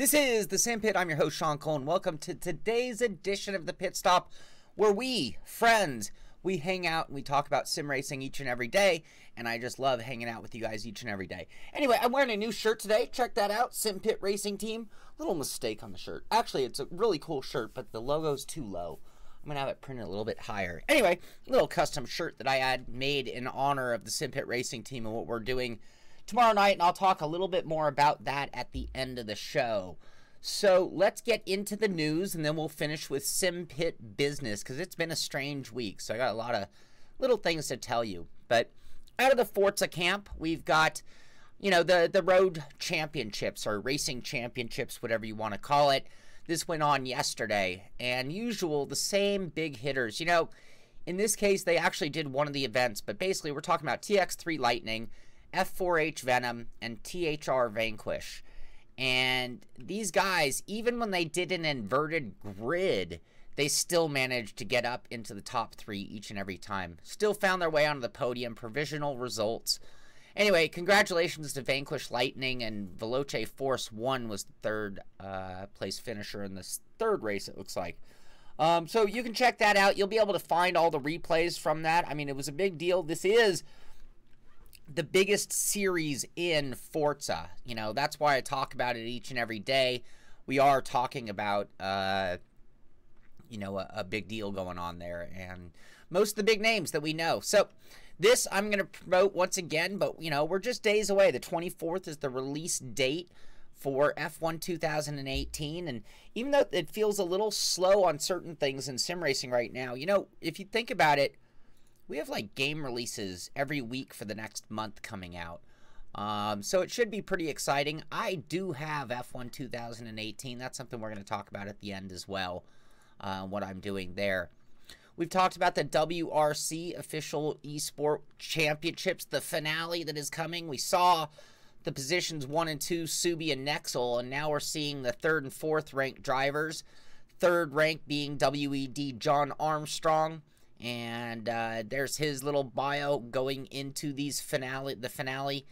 This is the Sim Pit. I'm your host, Sean Cole, and welcome to today's edition of the Pit Stop, where we, friends, we hang out and we talk about sim racing each and every day, and I just love hanging out with you guys each and every day. Anyway, I'm wearing a new shirt today. Check that out, Sim Pit Racing Team. Little mistake on the shirt. Actually, it's a really cool shirt, but the logo's too low. I'm going to have it printed a little bit higher. Anyway, little custom shirt that I had made in honor of the Sim Pit Racing Team and what we're doing tomorrow night, and I'll talk a little bit more about that at the end of the show. So let's get into the news, and then we'll finish with Sim Pit business, because it's been a strange week, so I got a lot of little things to tell you. But out of the Forza camp, we've got, you know, the road championships, or racing championships, whatever you want to call it. This went on yesterday, and the same big hitters. You know, in this case, they actually did one of the events, but basically we're talking about TX3 Lightning, F4H Venom, and THR Vanquish. And these guys, even when they did an inverted grid, they still managed to get up into the top three each and every time. Still found their way onto the podium, provisional results. Anyway, congratulations to Vanquish Lightning, and Veloce Force 1 was the third place finisher in this third race, it looks like. So you can check that out. You'll be able to find all the replays from that. I mean, it was a big deal. This is the biggest series in Forza. You know, that's why I talk about it each and every day. We are talking about, you know, a big deal going on there, and most of the big names that we know. So this I'm going to promote once again, but, you know, we're just days away. The 24th is the release date for F1 2018, and even though it feels a little slow on certain things in sim racing right now, you know, if you think about it, we have like game releases every week for the next month coming out. So it should be pretty exciting. I do have F1 2018. That's something we're going to talk about at the end as well, what I'm doing there. We've talked about the WRC official eSport championships, the finale that is coming. We saw the positions 1 and 2, Subi and Nexel, and now we're seeing the 3rd and 4th ranked drivers. 3rd rank being WED John Armstrong. And there's his little bio going into the finale.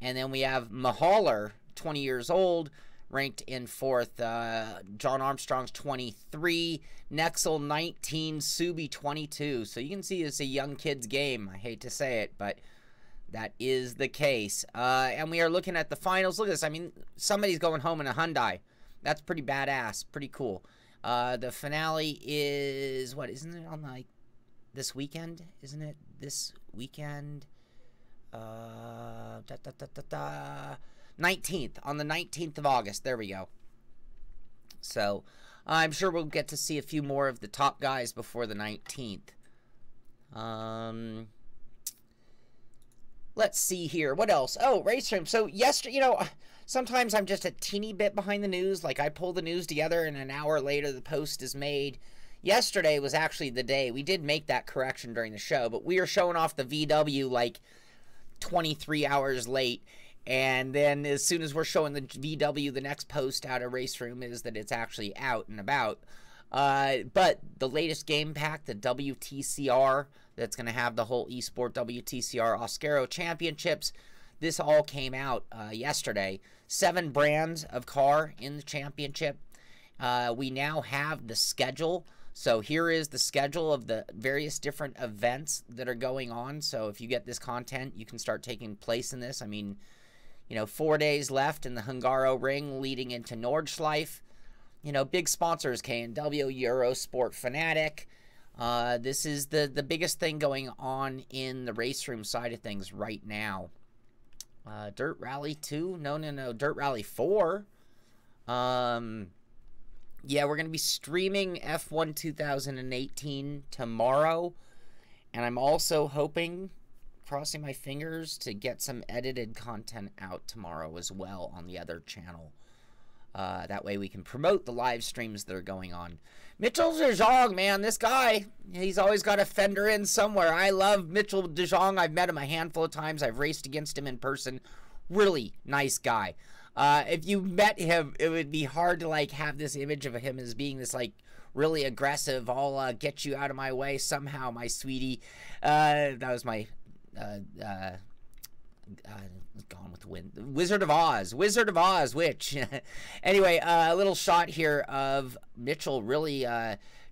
And then we have Mahler, 20 years old, ranked in 4th. John Armstrong's 23, Nexel 19, Subi 22. So you can see it's a young kid's game. I hate to say it, but that is the case. And we are looking at the finals. Look at this. I mean, somebody's going home in a Hyundai. That's pretty badass. Pretty cool. The finale is, what, isn't it on like this weekend? Isn't it this weekend? 19th, on the 19th of August. There we go. So I'm sure we'll get to see a few more of the top guys before the 19th. Let's see here. What else? Oh, race room. So yesterday, you know, sometimes I'm just a teeny bit behind the news. Like I pull the news together and an hour later the post is made. Yesterday was actually the day. We did make that correction during the show, but we are showing off the VW like 23 hours late. And then as soon as we're showing the VW, the next post out of Race Room is that it's actually out and about. But the latest game pack, the WTCR, that's going to have the whole eSport WTCR Oscaro Championships, this all came out yesterday. 7 brands of car in the championship. We now have the schedule. So here is the schedule of the various different events that are going on. So if you get this content, you can start taking place in this. I mean, you know, 4 days left in the Hungaro Ring leading into Nordschleife. You know, big sponsors, K&W, Eurosport, Fanatic. This is the biggest thing going on in the race room side of things right now. Dirt Rally 2? No. Dirt Rally 4. Yeah, we're going to be streaming F1 2018 tomorrow. And I'm also hoping, crossing my fingers, to get some edited content out tomorrow as well on the other channel. That way we can promote the live streams that are going on. Mitchell DeJong, man, this guy, he's always got a fender in somewhere. I love Mitchell DeJong. I've met him a handful of times. I've raced against him in person. Really nice guy. If you met him, it would be hard to like have this image of him as being this like really aggressive, I'll get you out of my way somehow, my sweetie. That was my Gone with the Wind. Wizard of Oz. Wizard of Oz, which. Anyway, a little shot here of Mitchell really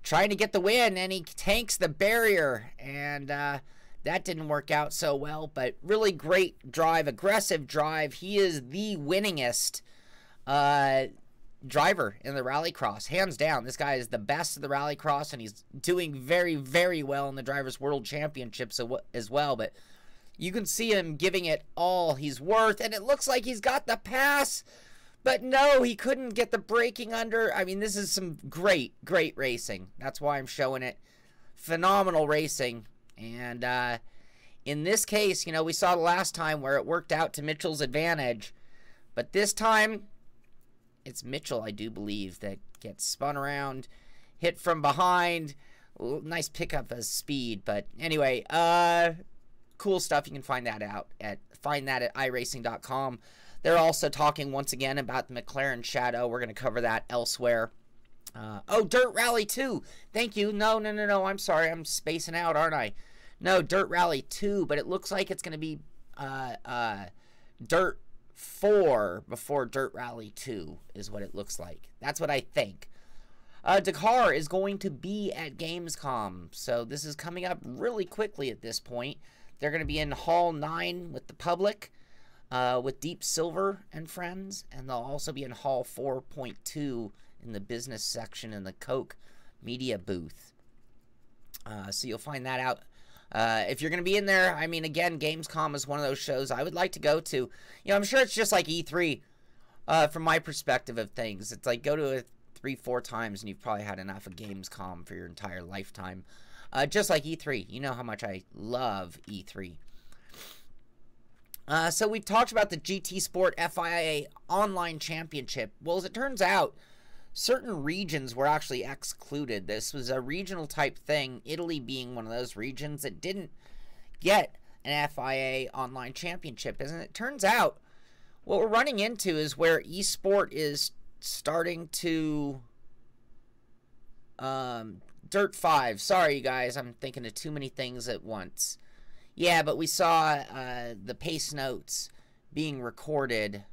trying to get the win, and he tanks the barrier, and that didn't work out so well, but really great drive, aggressive drive. He is the winningest driver in the Rallycross, hands down. This guy is the best of the Rallycross, and he's doing very, very well in the Drivers' World Championships as well, but you can see him giving it all he's worth, and it looks like he's got the pass, but no, he couldn't get the braking under. I mean, this is some great, great racing. That's why I'm showing it. Phenomenal racing, and in this case, you know, we saw the last time where it worked out to Mitchell's advantage, but this time, it's Mitchell, I do believe, that gets spun around, hit from behind. Nice pickup of speed, but anyway, cool stuff. You can find that at iRacing.com. They're also talking once again about the McLaren Shadow. We're going to cover that elsewhere. Oh, Dirt Rally 2. Thank you. No. I'm sorry. I'm spacing out, aren't I? No, Dirt Rally 2, but it looks like it's going to be Dirt 4 before Dirt Rally 2 is what it looks like. That's what I think. Dakar is going to be at Gamescom, so this is coming up really quickly at this point. They're going to be in Hall 9 with the public, with Deep Silver and friends, and they'll also be in Hall 4.2 in the business section in the Coke media booth. So you'll find that out. If you're going to be in there, I mean, again, Gamescom is one of those shows I would like to go to. You know, I'm sure it's just like E3 from my perspective of things. It's like go to it 3-4 times and you've probably had enough of Gamescom for your entire lifetime. Just like E3. You know how much I love E3. So we've talked about the GT Sport FIA Online Championship. Well, as it turns out, certain regions were actually excluded. This was a regional type thing, Italy being one of those regions that didn't get an FIA Online Championship. And it turns out what we're running into is where eSport is starting to... Dirt 5. Sorry, you guys. I'm thinking of too many things at once. Yeah, but we saw the pace notes being recorded.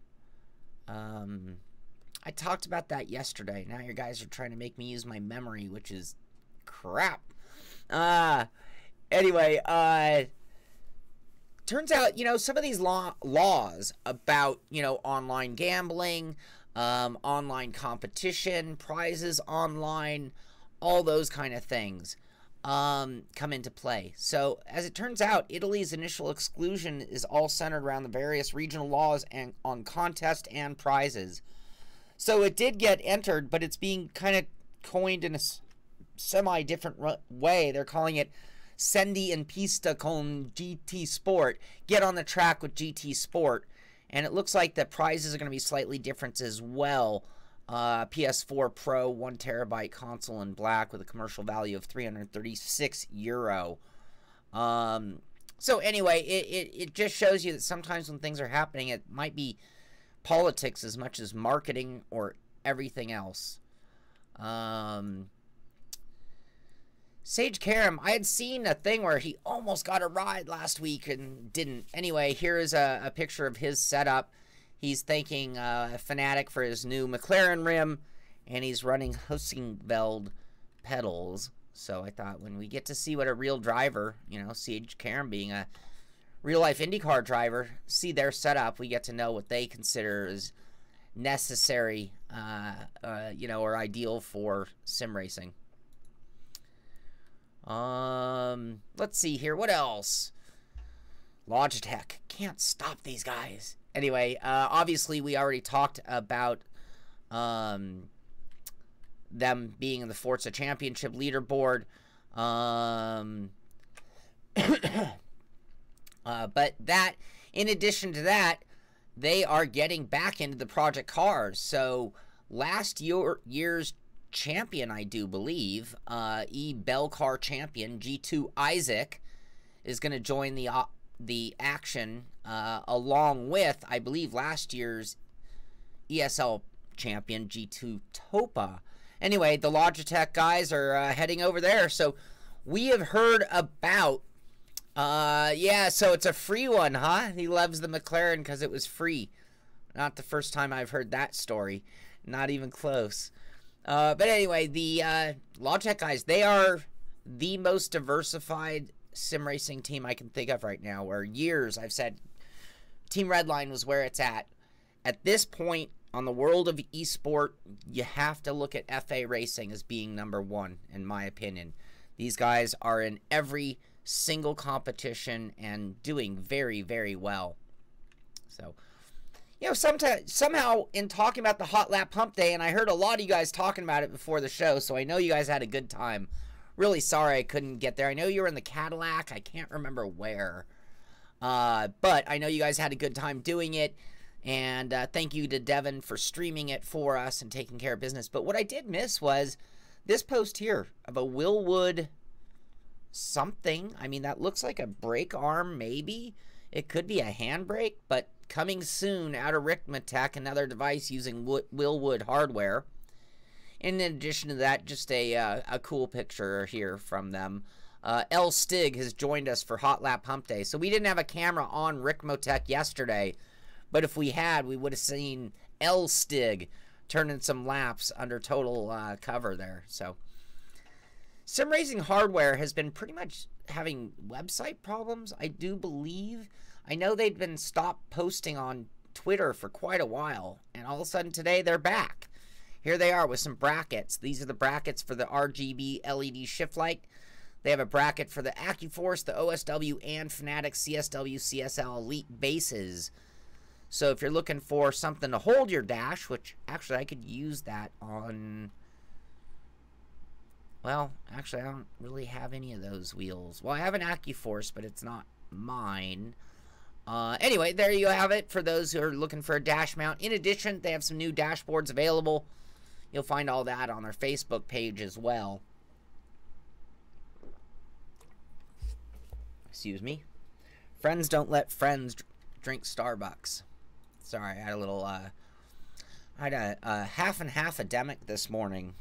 I talked about that yesterday. Now you guys are trying to make me use my memory, which is crap. Anyway, turns out, you know, some of these laws about, you know, online gambling, online competition, prizes online, all those kind of things come into play. So, as it turns out, Italy's initial exclusion is all centered around the various regional laws and on contest and prizes. So it did get entered, but it's being kind of coined in a semi-different way. They're calling it Scendi in Pista con GT Sport. Get on the track with GT Sport. And it looks like the prizes are going to be slightly different as well. PS4 Pro 1 terabyte console in black with a commercial value of €336. So anyway, it just shows you that sometimes when things are happening, it might be politics as much as marketing or everything else. Sage Karam, I had seen a thing where he almost got a ride last week and didn't. Anyway, here is a picture of his setup. He's thanking Fanatic for his new McLaren rim, and he's running Hosingveld pedals. So I thought when we get to see what a real driver, you know, Sage Karam being a real-life IndyCar driver, see their setup, we get to know what they consider as necessary, you know, or ideal for sim racing. Let's see here. What else? Logitech. Can't stop these guys. Anyway, obviously we already talked about them being in the Forza Championship leaderboard. But that, in addition to that, they are getting back into the Project Cars. So last year's champion, I do believe, Bell Car champion G2 Isaac is going to join the action along with, I believe, last year's ESL champion G2 Topa. Anyway, the Logitech guys are heading over there. So we have heard about Yeah, so it's a free one, huh? He loves the McLaren because it was free. Not the first time I've heard that story. Not even close. But anyway, the Logitech guys, they are the most diversified sim racing team I can think of right now. Where years I've said Team Redline was where it's at. At this point on the world of eSport, you have to look at FA Racing as being #1, in my opinion. These guys are in every single competition and doing very, very well. So, you know, somehow in talking about the Hot Lap Hump Day, and I heard a lot of you guys talking about it before the show, so I know you guys had a good time. Really sorry I couldn't get there. I know you were in the Cadillac. I can't remember where. But I know you guys had a good time doing it. And thank you to Devin for streaming it for us and taking care of business. But what I did miss was this post here of a Willwood something. I mean, that looks like a brake arm, maybe. It could be a handbrake, but coming soon out of Rikmatech, another device using Willwood hardware. In addition to that, just a cool picture here from them. L. Stig has joined us for Hot Lap Hump Day. So we didn't have a camera on Rikmatech yesterday, but if we had, we would have seen L. Stig turning some laps under total cover there. So sim racing hardware has been pretty much having website problems, I do believe. I know they'd been stopped posting on Twitter for quite a while, and all of a sudden today they're back. Here they are with some brackets. These are the brackets for the RGB LED shift light. They have a bracket for the AccuForce, the OSW, and Fnatic CSW CSL Elite bases. So if you're looking for something to hold your dash, which actually I could use that on... Well, actually I don't really have any of those wheels. Well, I have an AccuForce, but it's not mine. Anyway, there you have it for those who are looking for a dash mount. In addition, they have some new dashboards available. You'll find all that on their Facebook page as well. Excuse me. Friends don't let friends drink Starbucks. Sorry, I had a little, I had a half and half edemic this morning,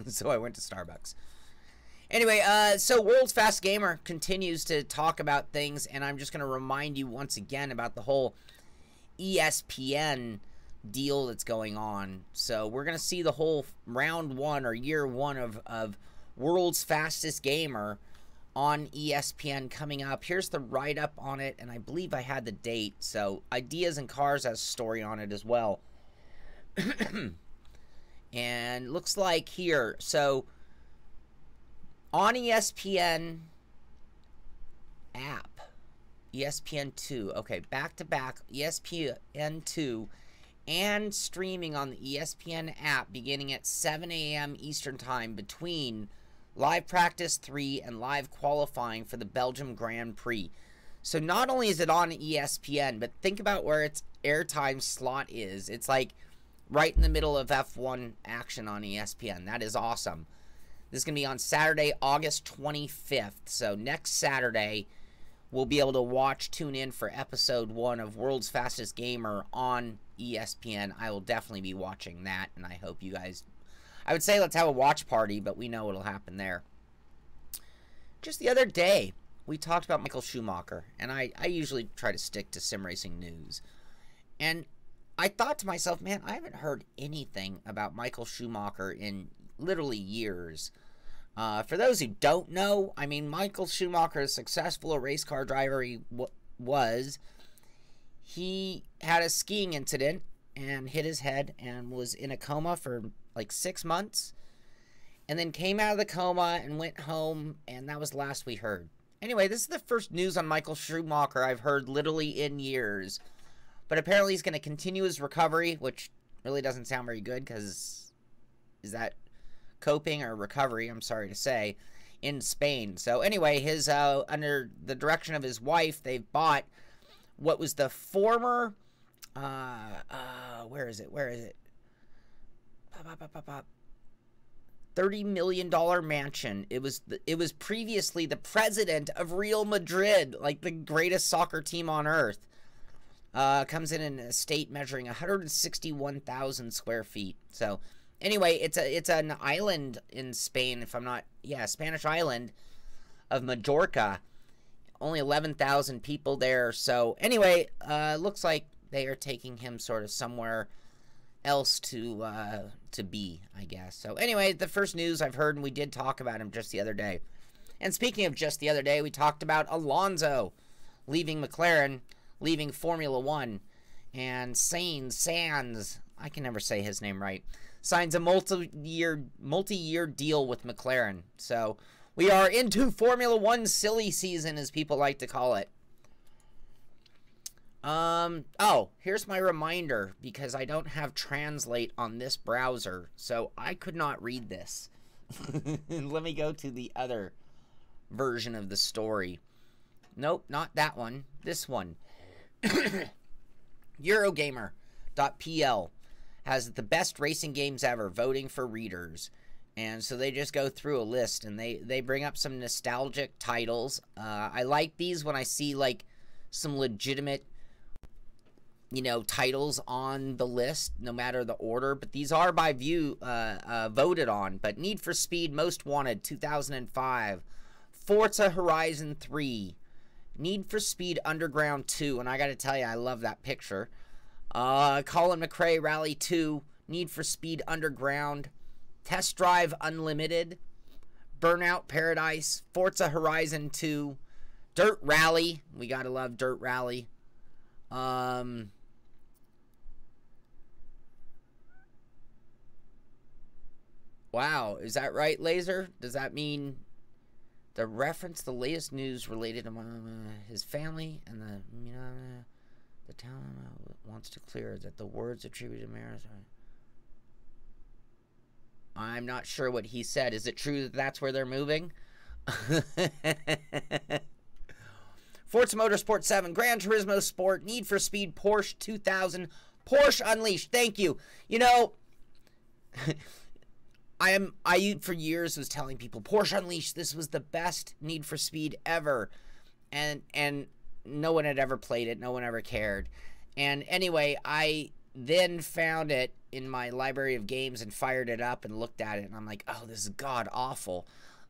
so I went to Starbucks. Anyway, so World's Fast Gamer continues to talk about things, and I'm just going to remind you once again about the whole ESPN deal that's going on. So we're going to see the whole round one or year one of World's Fastest Gamer on ESPN coming up. Here's the write-up on it, and I believe I had the date. So Ideas and Cars has a story on it as well. And looks like here, so on ESPN app, ESPN2, okay, back-to-back ESPN2 and streaming on the ESPN app beginning at 7 a.m. Eastern Time between live practice 3 and live qualifying for the Belgium Grand Prix. So not only is it on ESPN, but think about where its airtime slot is. It's like right in the middle of F1 action on ESPN. That is awesome. This is going to be on Saturday, August 25th. So next Saturday, we'll be able to tune in for episode 1 of World's Fastest Gamer on ESPN. I will definitely be watching that, and I hope you guys... I would say let's have a watch party, but we know what'll happen there. Just the other day, we talked about Michael Schumacher, and I usually try to stick to sim racing news. And I thought to myself, man, I haven't heard anything about Michael Schumacher in literally years. For those who don't know, I mean, Michael Schumacher, as successful a race car driver he was, he had a skiing incident and hit his head and was in a coma for like 6 months, and then came out of the coma and went home, and that was the last we heard. Anyway, this is the first news on Michael Schumacher I've heard literally in years. But apparently he's going to continue his recovery, which really doesn't sound very good, because is that coping or recovery, I'm sorry to say, in Spain. So anyway, his under the direction of his wife, they've bought what was the former, where is it? $30 million mansion. It was previously the president of Real Madrid, like the greatest soccer team on earth. Comes in an estate measuring 161,000 square feet. So anyway, it's an island in Spain, if I'm not, yeah, Spanish island of Majorca. only 11,000 people there. So anyway, looks like they are taking him sort of somewhere else to be, I guess. So anyway, the first news I've heard, and we did talk about him just the other day. And speaking of just the other day, we talked about Alonso leaving McLaren, leaving Formula One, and Sands, I can never say his name right, signs a multi-year deal with McLaren. So we are into Formula One silly season, as people like to call it. Oh, here's my reminder, because I don't have Translate on this browser, so I could not read this. Let me go to the other version of the story. Nope, not that one. This one. Eurogamer.pl has the best racing games ever, voting for readers. And so they just go through a list, and they bring up some nostalgic titles. I like these when I see, like, some legitimate, you know, titles on the list, no matter the order. But these are by view voted on. But Need for Speed Most Wanted 2005, Forza Horizon 3, Need for Speed Underground 2, and I gotta tell you, I love that picture. Colin McRae Rally 2, Need for Speed Underground, Test Drive Unlimited, Burnout Paradise, Forza Horizon 2, Dirt Rally, we gotta love Dirt Rally. Wow, is that right, Laser? Does that mean the reference the latest news related to his family and the town wants to clear that the words attributed to Maris? I'm not sure what he said. Is it true that that's where they're moving? Forza Motorsport 7, Gran Turismo Sport, Need for Speed Porsche 2000, Porsche Unleashed. Thank you. You know, I for years was telling people Porsche Unleashed, this was the best Need for Speed ever, and no one had ever played it, no one ever cared. And anyway, I then found it in my library of games and fired it up and looked at it, and I'm like, oh, this is god awful.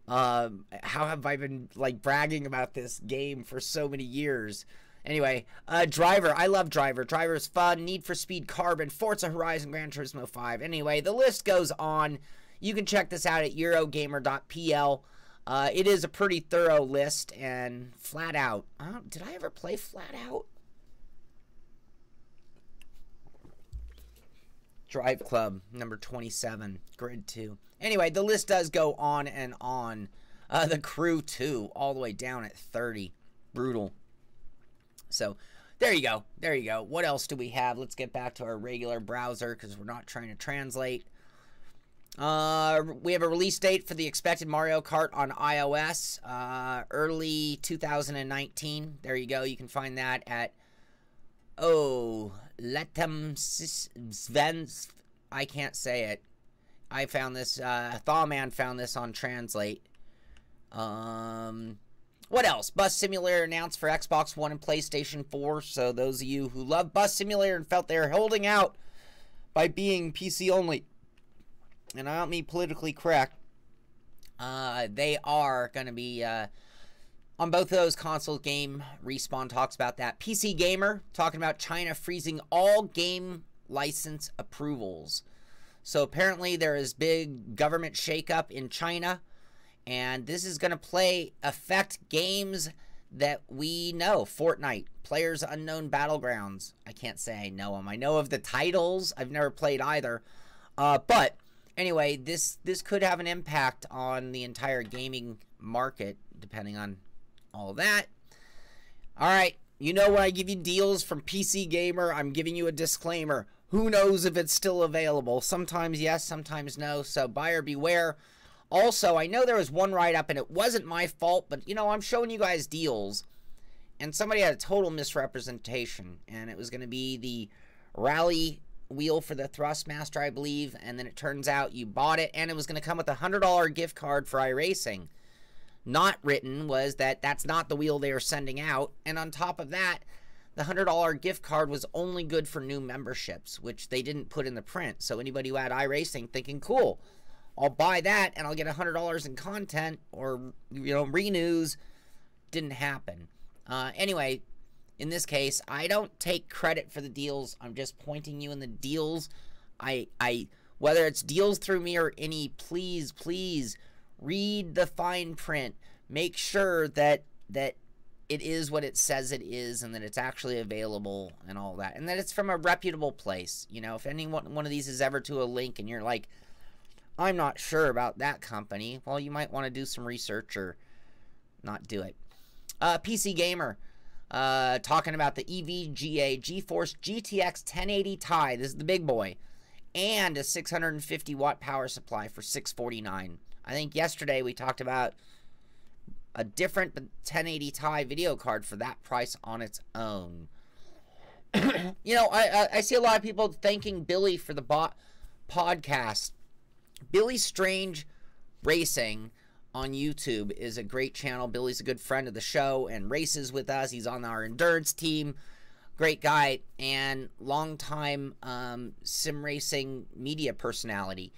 How have I been like bragging about this game for so many years? Anyway, Driver, I love Driver. Driver is fun. Need for Speed Carbon, Forza Horizon, Gran Turismo 5. Anyway, the list goes on. You can check this out at Eurogamer.pl. It is a pretty thorough list, and Flat Out. Did I ever play Flat Out? Drive Club, number 27, Grid 2. Anyway, the list does go on and on. The Crew 2, all the way down at 30. Brutal. So, there you go. There you go. What else do we have? Let's get back to our regular browser, because we're not trying to translate. We have a release date for the expected Mario Kart on iOS, early 2019. There you go. You can find that at, Letem Svens. I can't say it. I found this, Thawman found this on Translate. What else? Bus Simulator announced for Xbox One and PlayStation 4. So those of you who love Bus Simulator and felt they were holding out by being PC only, and I don't mean politically correct, they are going to be on both of those consoles. Game Respawn talks about that. PC Gamer talking about China freezing all game license approvals. So apparently there is big government shakeup in China, and this is going to affect games that we know. Fortnite, Players Unknown Battlegrounds. I can't say I know them. I know of the titles. I've never played either. But anyway, this could have an impact on the entire gaming market, depending on all of that. All right, you know when I give you deals from PC Gamer, I'm giving you a disclaimer. Who knows if it's still available? Sometimes yes, sometimes no, so buyer beware. Also, I know there was one write-up, and it wasn't my fault, but, you know, I'm showing you guys deals, and somebody had a total misrepresentation, and it was going to be the Rally wheel for the Thrustmaster, I believe, and then it turns out you bought it, and it was going to come with a $100 gift card for iRacing. Not written was that that's not the wheel they are sending out, and on top of that, the $100 gift card was only good for new memberships, which they didn't put in the print. So anybody who had iRacing thinking, cool, I'll buy that and I'll get $100 in content or, you know, renews, didn't happen. Anyway, in this case, I don't take credit for the deals. I'm just pointing you in the deals. Whether it's deals through me or any, please read the fine print. Make sure that it is what it says it is, and that it's actually available and all that, and that it's from a reputable place. You know, if any one of these is ever to a link and you're like, I'm not sure about that company, well, you might want to do some research or not do it. PC Gamer talking about the EVGA GeForce GTX 1080 Ti. This is the big boy, and a 650 watt power supply for $649. I think yesterday we talked about a different 1080 Ti video card for that price on its own. You know, I see a lot of people thanking Billy for the podcast. Billy Strange Racing on YouTube is a great channel. Billy's a good friend of the show and races with us. He's on our endurance team. Great guy and longtime sim racing media personality.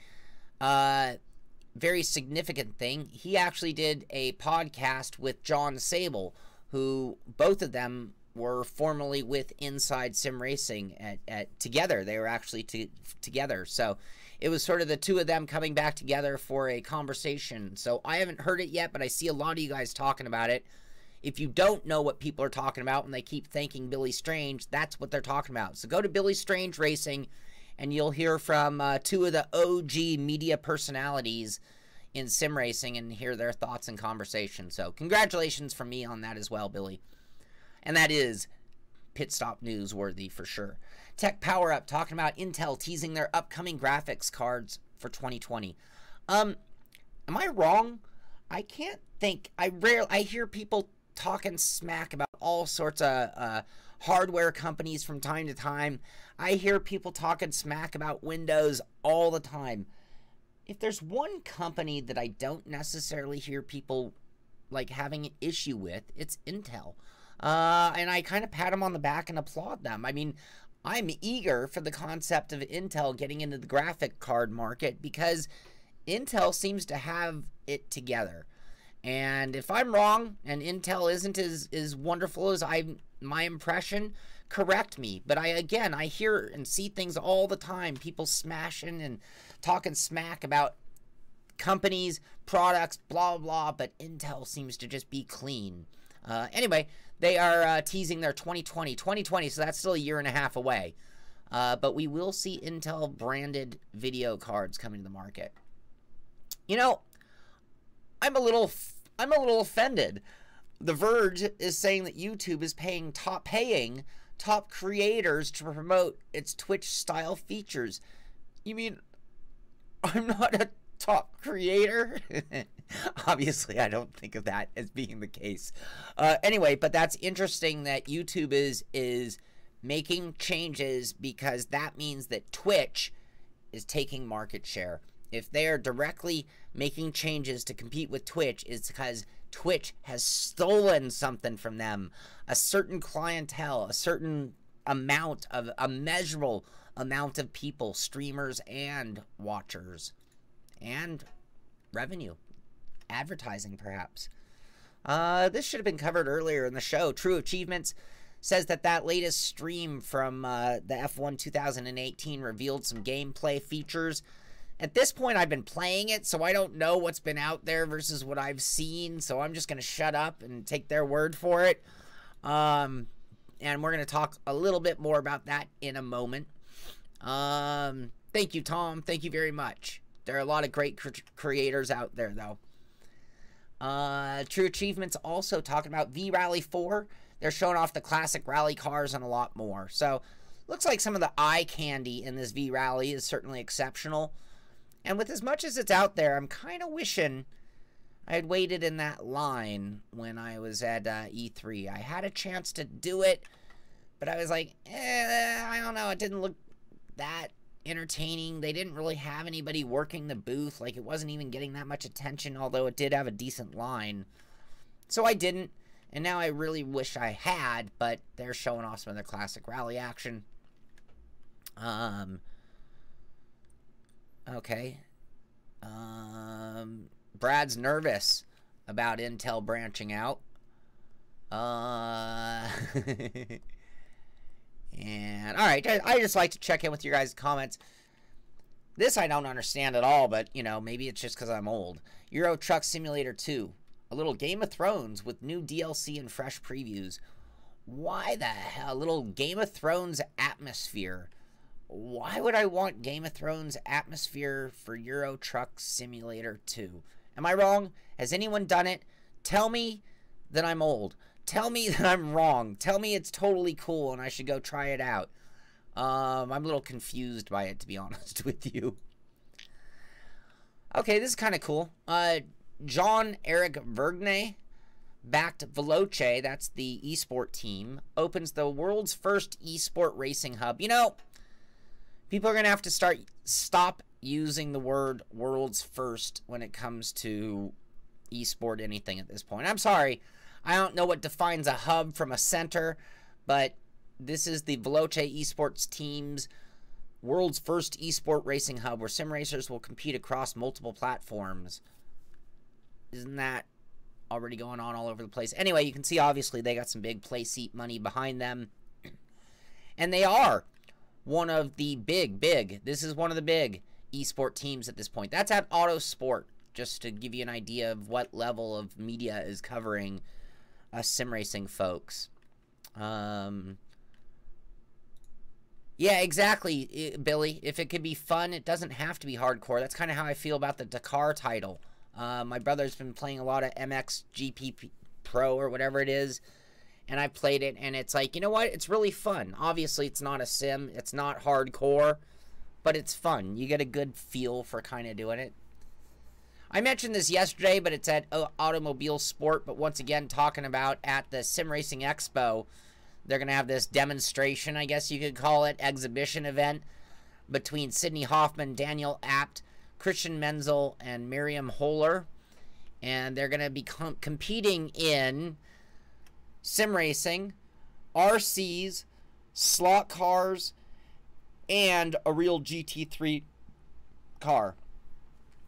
Very significant thing. He actually did a podcast with John Sable, who both of them were formerly with Inside Sim Racing at together. They were actually together. So it was sort of the two of them coming back together for a conversation. So I haven't heard it yet, but I see a lot of you guys talking about it. If you don't know what people are talking about when they keep thanking Billy Strange, that's what they're talking about. So go to Billy Strange Racing, and you'll hear from two of the OG media personalities in sim racing and hear their thoughts and conversation. So congratulations from me on that as well, Billy. And that is Pitstop newsworthy for sure. Tech Power Up talking about Intel teasing their upcoming graphics cards for 2020. Am I wrong? I can't think. I hear people talking smack about all sorts of hardware companies from time to time. I hear people talking smack about Windows all the time. If there's one company that I don't necessarily hear people like having an issue with, it's Intel. And I kind of pat them on the back and applaud them. I mean, I'm eager for the concept of Intel getting into the graphic card market because Intel seems to have it together. And if I'm wrong and Intel isn't as wonderful as my impression, correct me. But I hear and see things all the time, people smashing and talking smack about companies, products, blah, blah, but Intel seems to just be clean. Anyway, they are teasing their 2020, so that's still a year and a half away. But we will see Intel branded video cards coming to the market. You know, I'm a little offended. The Verge is saying that YouTube is paying top creators to promote its Twitch style features. You mean I'm not a top creator? Obviously, I don't think of that as being the case. Anyway, but that's interesting that YouTube is making changes because that means that Twitch is taking market share. If they are directly making changes to compete with Twitch, it's because Twitch has stolen something from them. A certain clientele, a certain amount of, a measurable amount of people, streamers and watchers. And revenue. Advertising, perhaps. This should have been covered earlier in the show. True Achievements says that latest stream from the F1 2018 revealed some gameplay features. At this point, I've been playing it, so I don't know what's been out there versus what I've seen, so I'm just going to shut up and take their word for it. And we're going to talk a little bit more about that in a moment. Thank you, Tom. Thank you very much. There are a lot of great creators out there, though. True Achievements also talking about V-Rally 4. They're showing off the classic rally cars and a lot more. So, looks like some of the eye candy in this V-Rally is certainly exceptional. And with as much as it's out there, I'm kind of wishing I had waited in that line when I was at E3. I had a chance to do it, but I was like, I don't know. It didn't look that entertaining. They didn't really have anybody working the booth. Like, it wasn't even getting that much attention, although it did have a decent line. So I didn't, and now I really wish I had, but they're showing off some of their classic rally action. Okay. Brad's nervous about Intel branching out. And, alright, I just like to check in with your guys' comments. This I don't understand at all, but, you know, maybe it's just because I'm old. Euro Truck Simulator 2. A little Game of Thrones with new DLC and fresh previews. Why the hell? A little Game of Thrones atmosphere. Why would I want Game of Thrones atmosphere for Euro Truck Simulator 2? Am I wrong? Has anyone done it? Tell me that I'm old. Tell me that I'm wrong. Tell me it's totally cool and I should go try it out. I'm a little confused by it, to be honest with you. Okay, this is kind of cool. Jean-Eric Vergne backed Veloce, that's the eSport team, opens the world's first eSport racing hub. You know, people are going to have to stop using the word world's first when it comes to eSport anything at this point. I'm sorry. I don't know what defines a hub from a center, but this is the Veloce eSports team's world's first eSport racing hub where sim racers will compete across multiple platforms. Isn't that already going on all over the place? Anyway, you can see obviously they got some big play seat money behind them. And they are one of the big, this is one of the big eSport teams at this point. That's at Autosport, just to give you an idea of what level of media is covering us sim racing folks. Yeah, exactly, Billy. If it could be fun, it doesn't have to be hardcore. That's kind of how I feel about the Dakar title. My brother's been playing a lot of MXGP Pro or whatever it is, and I played it, and it's like, you know what? It's really fun. Obviously, it's not a sim. It's not hardcore, but it's fun. You get a good feel for kind of doing it. I mentioned this yesterday, but it's at Automobile Sport, but once again, talking about at the Sim Racing Expo, they're going to have this demonstration, I guess you could call it, exhibition event between Sydney Hoffman, Daniel Apt, Christian Menzel, and Miriam Holler. And they're going to be competing in sim racing, RCs, slot cars, and a real GT3 car.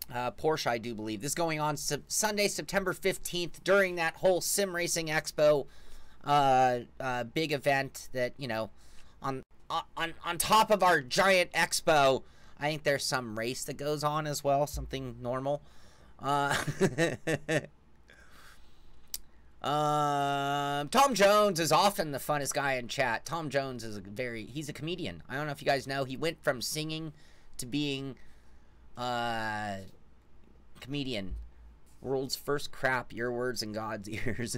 Porsche, I do believe. This is going on Sunday, September 15th during that whole Sim Racing Expo big event that, you know, on top of our giant expo, I think there's some race that goes on as well, something normal. Tom Jones is often the funnest guy in chat. Tom Jones is he's a comedian. I don't know if you guys know, he went from singing to being comedian. World's first crap, your words in God's ears.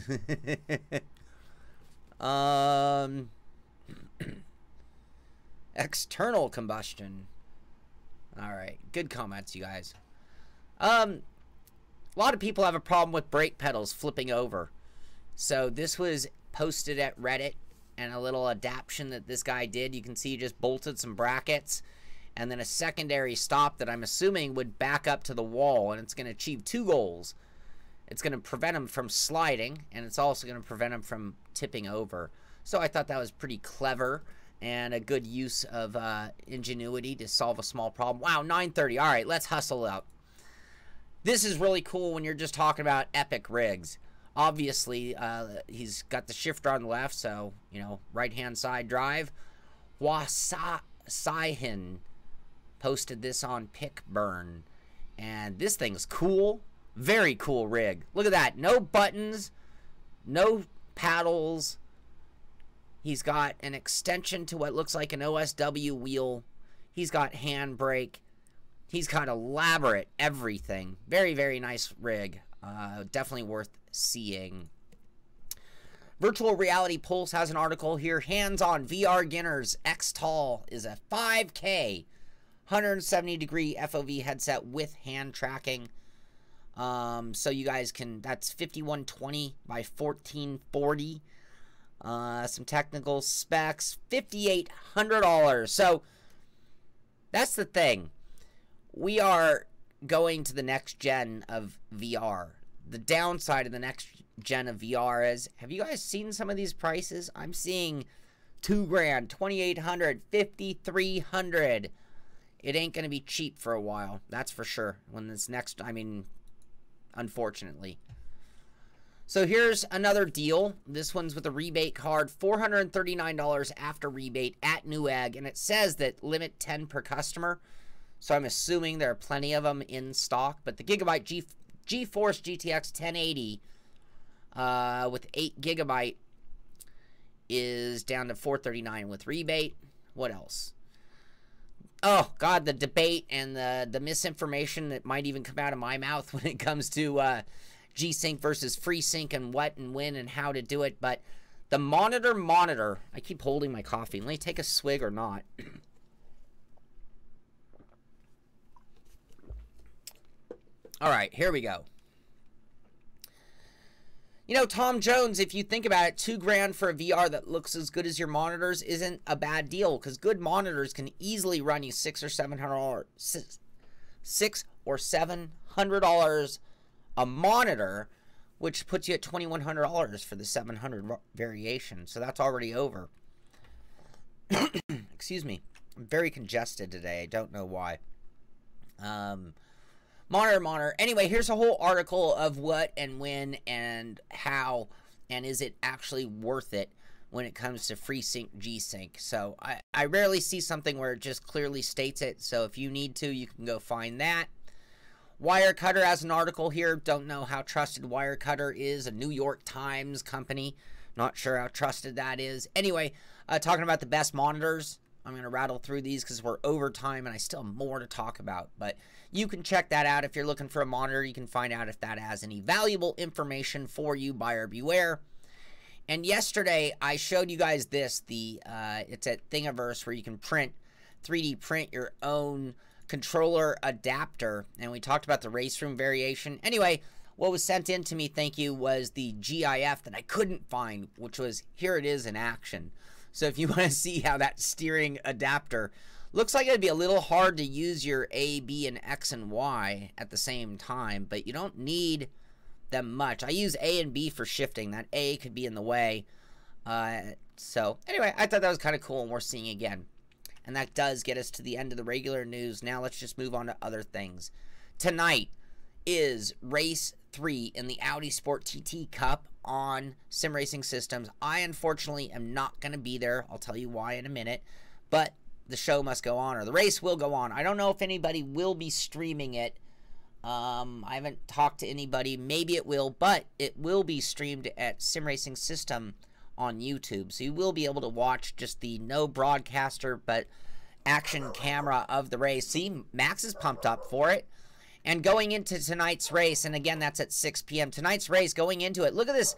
External combustion. All right, good comments, you guys. A lot of people have a problem with brake pedals flipping over. So this was posted at Reddit, and a little adaptation that this guy did. You can see he just bolted some brackets and then a secondary stop that I'm assuming would back up to the wall, and it's going to achieve two goals. It's going to prevent him from sliding, and it's also going to prevent him from tipping over. So I thought that was pretty clever and a good use of ingenuity to solve a small problem. Wow, 9:30. All right, let's hustle up. This is really cool when you're just talking about epic rigs. Obviously, he's got the shifter on the left, so, you know, right-hand side drive. Saihin posted this on Pickburn, and this thing's cool. Very cool rig. Look at that. No buttons, no paddles. He's got an extension to what looks like an OSW wheel. He's got handbrake. He's got elaborate everything. Very, very nice rig. Definitely worth seeing. Virtual Reality Pulse has an article here. Hands-on VR Beginners X Tall is a 5K 170-degree FOV headset with hand tracking. So you guys can, that's 5120 by 1440. Some technical specs, $5,800. So that's the thing. We are going to the next gen of VR. The downside of the next gen of VR is, have you guys seen some of these prices? I'm seeing $2,000, $2,800, $5,300. It ain't going to be cheap for a while. That's for sure. When this next, I mean, unfortunately. So here's another deal. This one's with a rebate card, $439 after rebate at Newegg, and it says that limit 10 per customer. So I'm assuming there are plenty of them in stock, but the Gigabyte GeForce GTX 1080 with 8 GB is down to $439 with rebate. What else? Oh, God, the debate and the misinformation that might even come out of my mouth when it comes to G-Sync versus FreeSync and what and when and how to do it. But the monitor, I keep holding my coffee. Let me take a swig or not. All right, here we go. You know, Tom Jones, if you think about it, $2 grand for a VR that looks as good as your monitors isn't a bad deal, because good monitors can easily run you $600 or $700 a monitor, which puts you at $2,100 for the 700 variation. So that's already over. Excuse me. I'm very congested today. I don't know why. Monitor. Anyway, here's a whole article of what and when and how and is it actually worth it when it comes to FreeSync G-Sync. So I rarely see something where it just clearly states it. So if you need to, you can go find that. Wirecutter has an article here. Don't know how trusted Wirecutter is. A New York Times company. Not sure how trusted that is. Anyway, talking about the best monitors. I'm going to rattle through these because we're over time and I still have more to talk about. But you can check that out. If you're looking for a monitor, you can find out if that has any valuable information for you. Buyer beware. And yesterday, I showed you guys this. It's at Thingiverse where you can 3D print your own controller adapter, and we talked about the race room variation. Anyway, what was sent in to me, thank you, was the GIF that I couldn't find, which was, here it is in action. So if you want to see how that steering adapter looks, like it'd be a little hard to use your A, B, and X and Y at the same time, but you don't need them much. I use A and B for shifting. That A could be in the way. So anyway, I thought that was kind of cool, and we're seeing again. And that does get us to the end of the regular news. Now let's just move on to other things. Tonight is race 3 in the Audi Sport TT Cup on Sim Racing Systems. I unfortunately am not going to be there. I'll tell you why in a minute. But the show must go on, or the race will go on. I don't know if anybody will be streaming it. I haven't talked to anybody. Maybe it will, but it will be streamed at Sim Racing System on YouTube. So you will be able to watch just the no broadcaster, but action camera of the race. See, Max is pumped up for it. And going into tonight's race, and again, that's at 6 p.m. Tonight's race, going into it, look at this.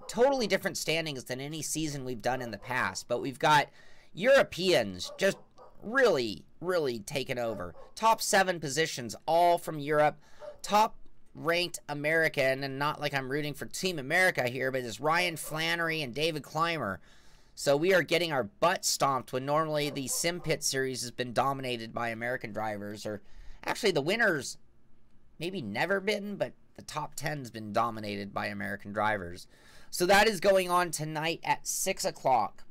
Totally different standings than any season we've done in the past. But we've got Europeans just really, really taken over. Top 7 positions, all from Europe. Top ranked American, and not like I'm rooting for Team America here, but it's Ryan Flannery and David Clymer. So we are getting our butt stomped when normally the Sim Pit series has been dominated by American drivers, or actually the winners maybe never been, but the top 10's been dominated by American drivers. So that is going on tonight at 6 o'clock.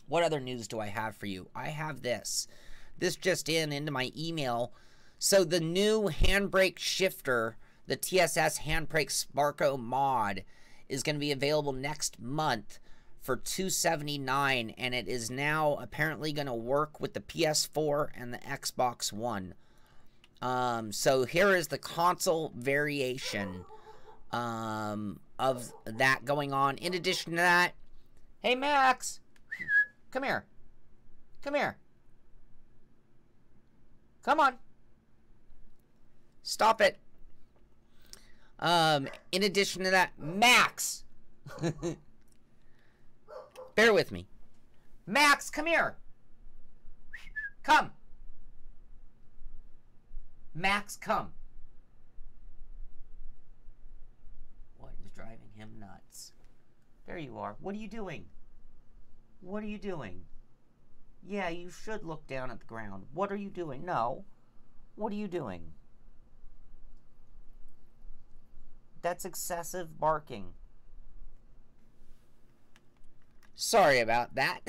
What other news do I have for you? I have this. This just into my email. So the new handbrake shifter, the TSS Handbrake Sparko mod, is going to be available next month for $279, and it is now apparently going to work with the PS4 and the Xbox One. So here is the console variation of that going on. In addition to that, hey Max, come here. Come here. Come on. Stop it. In addition to that, Max. Bear with me. Max, come here. Come. Max, come. What is driving him nuts? There you are. What are you doing? What are you doing? Yeah, you should look down at the ground. What are you doing? No. What are you doing? That's excessive barking. Sorry about that.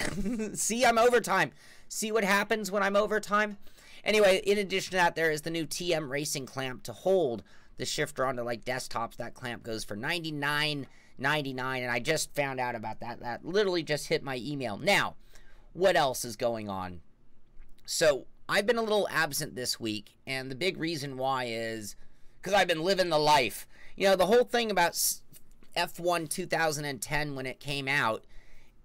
See, I'm overtime. See what happens when I'm overtime? Anyway, in addition to that, there is the new TM Racing clamp to hold the shifter onto like desktops, that clamp goes for $99.99, and I just found out about that. That literally just hit my email. Now, what else is going on? So I've been a little absent this week, and the big reason why is because I've been living the life. You know, the whole thing about F1 2010 when it came out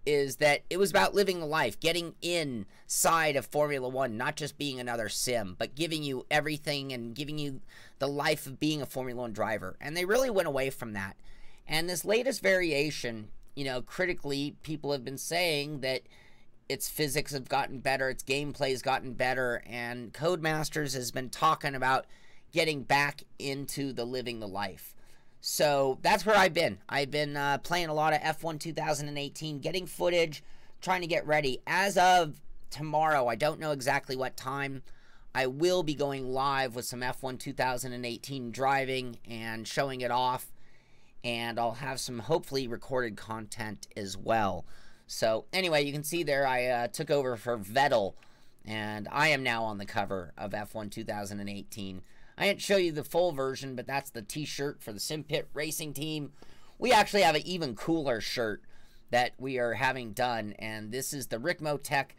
is that it was about living the life, getting inside of Formula One, not just being another sim, but giving you everything and giving you the life of being a Formula One driver. And they really went away from that. And this latest variation, you know, critically, people have been saying that its physics have gotten better, its gameplay has gotten better, and Codemasters has been talking about getting back into the living the life. So that's where I've been. I've been playing a lot of F1 2018, getting footage, trying to get ready. As of tomorrow, I don't know exactly what time, I will be going live with some F1 2018 driving and showing it off. And I'll have some hopefully recorded content as well. So anyway, you can see there I took over for Vettel, and I am now on the cover of F1 2018. I didn't show you the full version, but that's the t-shirt for the SimPit Racing Team. We actually have an even cooler shirt that we are having done, and this is the Ricmo Tech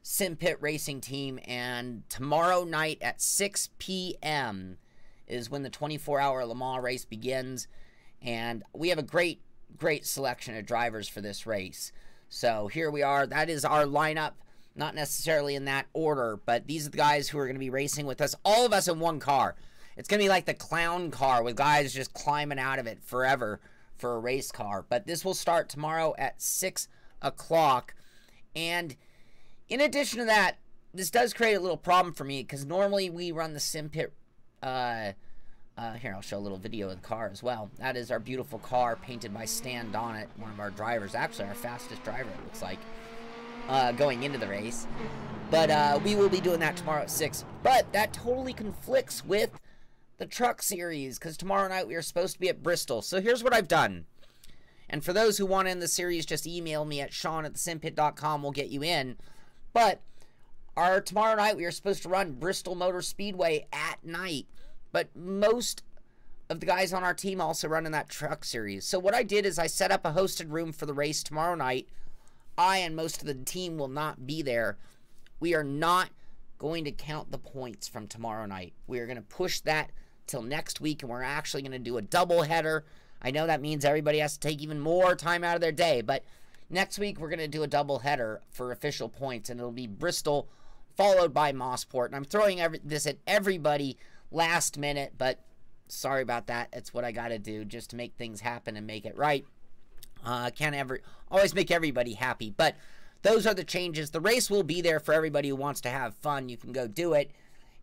SimPit Racing Team, and tomorrow night at 6 p.m. is when the 24-hour Le Mans race begins, and we have a great selection of drivers for this race. So here we are. That is our lineup. Not necessarily in that order, but these are the guys who are going to be racing with us. All of us in one car. It's going to be like the clown car with guys just climbing out of it forever for a race car. But this will start tomorrow at 6 o'clock. And in addition to that, this does create a little problem for me because normally we run the SimPit. Here, I'll show a little video of the car as well. That is our beautiful car painted by Stan Donnet, one of our drivers. Actually, our fastest driver, it looks like. Going into the race, but we will be doing that tomorrow at 6. But that totally conflicts with the truck series because tomorrow night we are supposed to be at Bristol. So here's what I've done, and for those who want in the series, just email me at sean@thesimpit.com. We'll get you in. But tomorrow night we are supposed to run Bristol Motor Speedway at night, but most of the guys on our team also run in that truck series. So what I did is I set up a hosted room for the race tomorrow night. I and most of the team will not be there. We are not going to count the points from tomorrow night. We are going to push that till next week, and we're actually going to do a double header. I know that means everybody has to take even more time out of their day, but next week we're going to do a double header for official points, and it'll be Bristol followed by Mossport. And I'm throwing this at everybody last minute, but sorry about that. It's what I got to do just to make things happen and make it right. Can't always make everybody happy, but those are the changes. The race will be there for everybody who wants to have fun. You can go do it,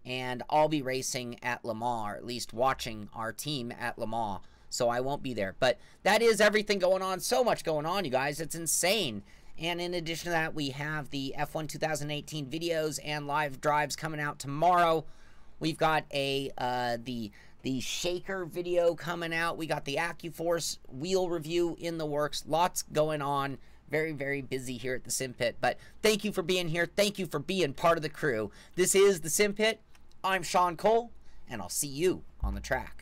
and I'll be racing at Le Mans, or at least watching our team at Le Mans, so I won't be there. But that is everything going on. So much going on, you guys. It's insane. And in addition to that, we have the F1 2018 videos and live drives coming out tomorrow. We've got the Shaker video coming out. We got the AccuForce wheel review in the works. Lots going on. Very, very busy here at the SimPit. But thank you for being here. Thank you for being part of the crew. This is the SimPit. I'm Sean Cole, and I'll see you on the track.